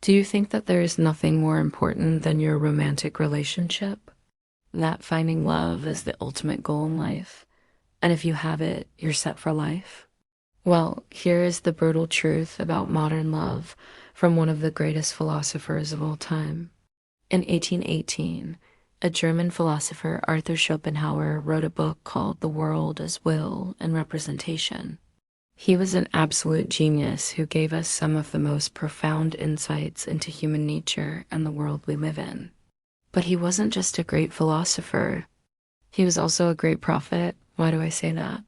Do you think that there is nothing more important than your romantic relationship? That finding love is the ultimate goal in life, and if you have it, you're set for life? Well, here is the brutal truth about modern love from one of the greatest philosophers of all time. In 1818, a German philosopher, Arthur Schopenhauer, wrote a book called The World as Will and Representation. He was an absolute genius who gave us some of the most profound insights into human nature and the world we live in. But he wasn't just a great philosopher, he was also a great prophet. Why do I say that?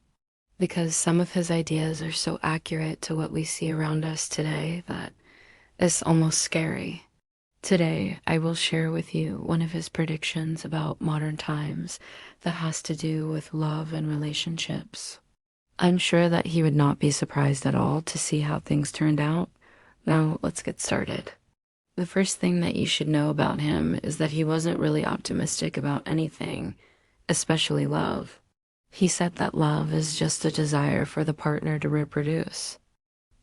Because some of his ideas are so accurate to what we see around us today that it's almost scary. Today, I will share with you one of his predictions about modern times that has to do with love and relationships. I'm sure that he would not be surprised at all to see how things turned out. Now, let's get started. The first thing that you should know about him is that he wasn't really optimistic about anything, especially love. He said that love is just a desire for the partner to reproduce,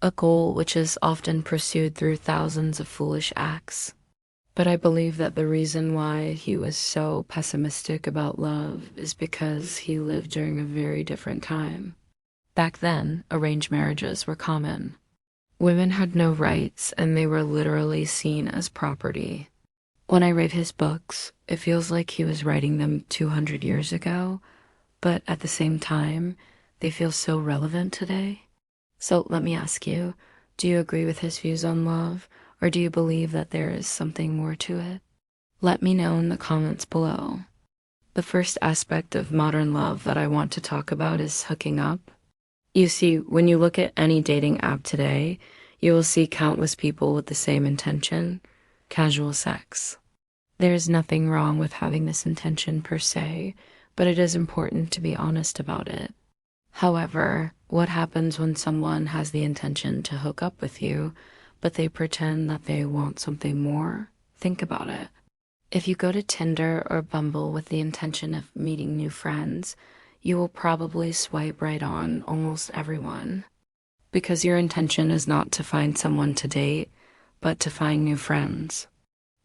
a goal which is often pursued through thousands of foolish acts. But I believe that the reason why he was so pessimistic about love is because he lived during a very different time. Back then, arranged marriages were common. Women had no rights, and they were literally seen as property. When I read his books, it feels like he was writing them 200 years ago, but at the same time, they feel so relevant today. So let me ask you, do you agree with his views on love, or do you believe that there is something more to it? Let me know in the comments below. The first aspect of modern love that I want to talk about is hooking up. You see, when you look at any dating app today, you will see countless people with the same intention: casual sex. There is nothing wrong with having this intention per se, but it is important to be honest about it. However, what happens when someone has the intention to hook up with you, but they pretend that they want something more? Think about it. If you go to Tinder or Bumble with the intention of meeting new friends, you will probably swipe right on almost everyone, because your intention is not to find someone to date, but to find new friends.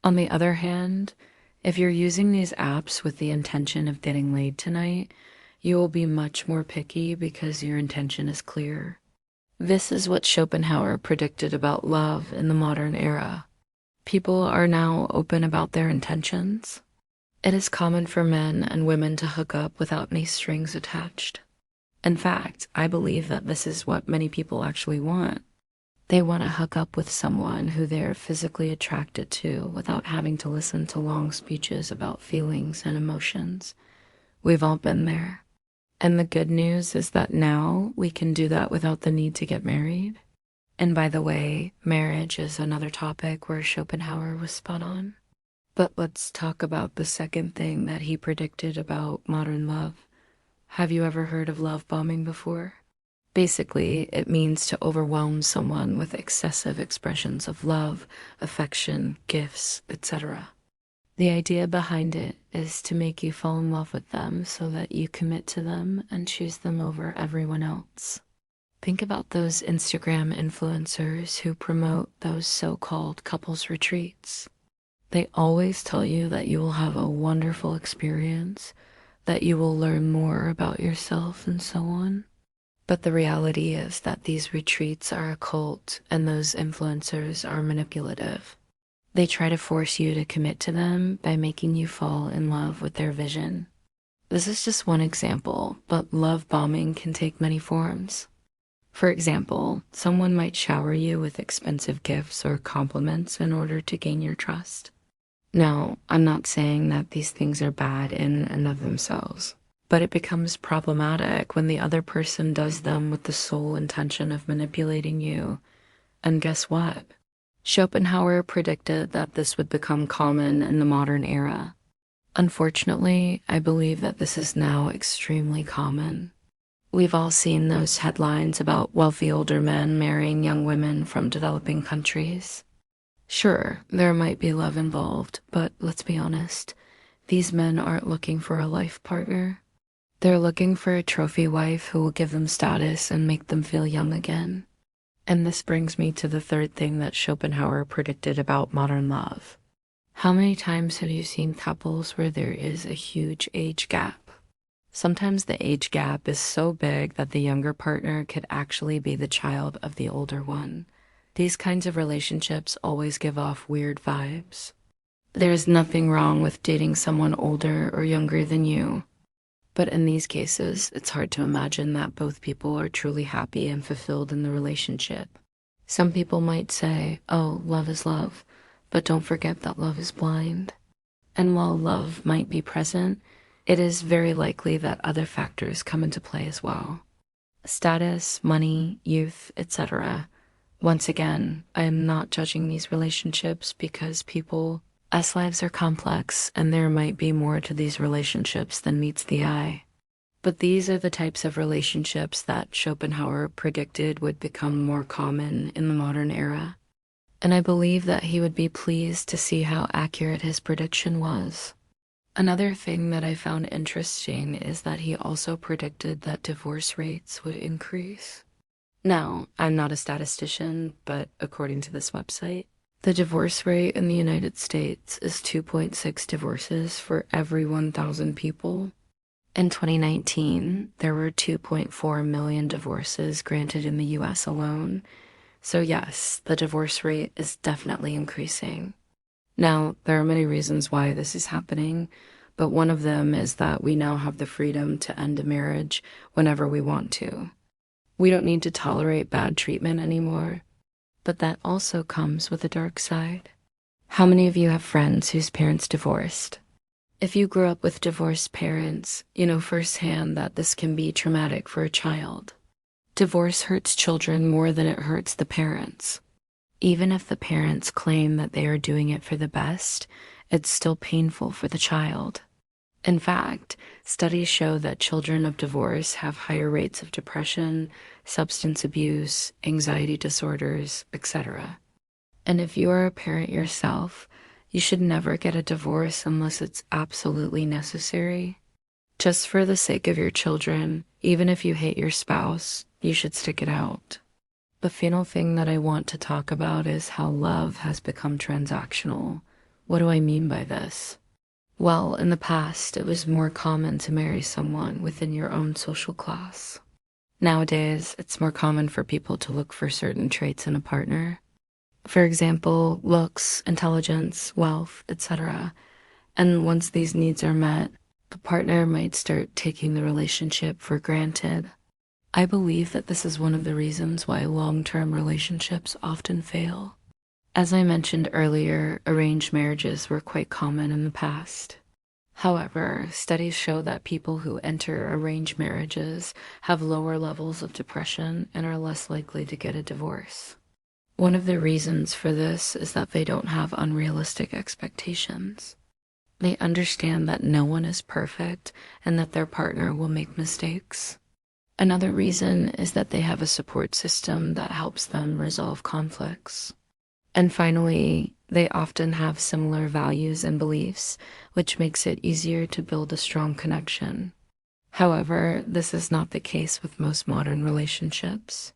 On the other hand, if you're using these apps with the intention of getting laid tonight, you will be much more picky because your intention is clear. This is what Schopenhauer predicted about love in the modern era. People are now open about their intentions. It is common for men and women to hook up without any strings attached. In fact, I believe that this is what many people actually want. They want to hook up with someone who they're physically attracted to without having to listen to long speeches about feelings and emotions. We've all been there. And the good news is that now we can do that without the need to get married. And by the way, marriage is another topic where Schopenhauer was spot on. But let's talk about the second thing that he predicted about modern love. Have you ever heard of love bombing before? Basically, it means to overwhelm someone with excessive expressions of love, affection, gifts, etc. The idea behind it is to make you fall in love with them so that you commit to them and choose them over everyone else. Think about those Instagram influencers who promote those so-called couples retreats. They always tell you that you will have a wonderful experience, that you will learn more about yourself and so on. But the reality is that these retreats are a cult and those influencers are manipulative. They try to force you to commit to them by making you fall in love with their vision. This is just one example, but love bombing can take many forms. For example, someone might shower you with expensive gifts or compliments in order to gain your trust. Now, I'm not saying that these things are bad in and of themselves, but it becomes problematic when the other person does them with the sole intention of manipulating you. And guess what? Schopenhauer predicted that this would become common in the modern era. Unfortunately, I believe that this is now extremely common. We've all seen those headlines about wealthy older men marrying young women from developing countries. Sure, there might be love involved, but let's be honest, these men aren't looking for a life partner. They're looking for a trophy wife who will give them status and make them feel young again. And this brings me to the third thing that Schopenhauer predicted about modern love. How many times have you seen couples where there is a huge age gap? Sometimes the age gap is so big that the younger partner could actually be the child of the older one. These kinds of relationships always give off weird vibes. There is nothing wrong with dating someone older or younger than you. But in these cases, it's hard to imagine that both people are truly happy and fulfilled in the relationship. Some people might say, oh, love is love, but don't forget that love is blind. And while love might be present, it is very likely that other factors come into play as well. Status, money, youth, etc. Once again, I am not judging these relationships because us lives are complex and there might be more to these relationships than meets the eye. But these are the types of relationships that Schopenhauer predicted would become more common in the modern era. And I believe that he would be pleased to see how accurate his prediction was. Another thing that I found interesting is that he also predicted that divorce rates would increase. Now, I'm not a statistician, but according to this website, the divorce rate in the United States is 2.6 divorces for every 1,000 people. In 2019, there were 2.4 million divorces granted in the US alone. So yes, the divorce rate is definitely increasing. Now, there are many reasons why this is happening, but one of them is that we now have the freedom to end a marriage whenever we want to. We don't need to tolerate bad treatment anymore. But that also comes with a dark side. How many of you have friends whose parents divorced? If you grew up with divorced parents, you know firsthand that this can be traumatic for a child. Divorce hurts children more than it hurts the parents. Even if the parents claim that they are doing it for the best, it's still painful for the child. In fact, studies show that children of divorce have higher rates of depression, substance abuse, anxiety disorders, etc. And if you are a parent yourself, you should never get a divorce unless it's absolutely necessary. Just for the sake of your children, even if you hate your spouse, you should stick it out. The final thing that I want to talk about is how love has become transactional. What do I mean by this? Well, in the past, it was more common to marry someone within your own social class. Nowadays, it's more common for people to look for certain traits in a partner. For example, looks, intelligence, wealth, etc. And once these needs are met, the partner might start taking the relationship for granted. I believe that this is one of the reasons why long-term relationships often fail. As I mentioned earlier, arranged marriages were quite common in the past. However, studies show that people who enter arranged marriages have lower levels of depression and are less likely to get a divorce. One of the reasons for this is that they don't have unrealistic expectations. They understand that no one is perfect and that their partner will make mistakes. Another reason is that they have a support system that helps them resolve conflicts. And finally, they often have similar values and beliefs, which makes it easier to build a strong connection. However, this is not the case with most modern relationships.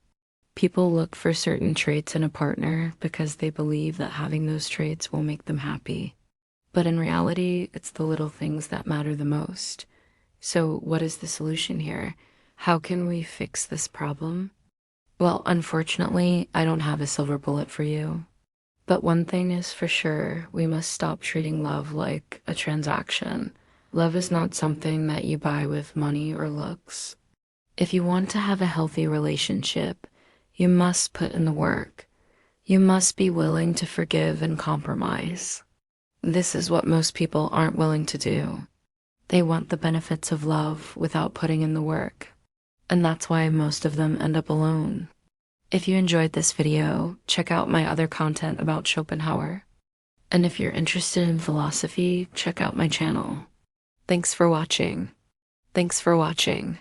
People look for certain traits in a partner because they believe that having those traits will make them happy. But in reality, it's the little things that matter the most. So what is the solution here? How can we fix this problem? Well, unfortunately, I don't have a silver bullet for you. But one thing is for sure, we must stop treating love like a transaction. Love is not something that you buy with money or looks. If you want to have a healthy relationship, you must put in the work. You must be willing to forgive and compromise. This is what most people aren't willing to do. They want the benefits of love without putting in the work. And that's why most of them end up alone. If you enjoyed this video, check out my other content about Schopenhauer. And if you're interested in philosophy, check out my channel. Thanks for watching. Thanks for watching.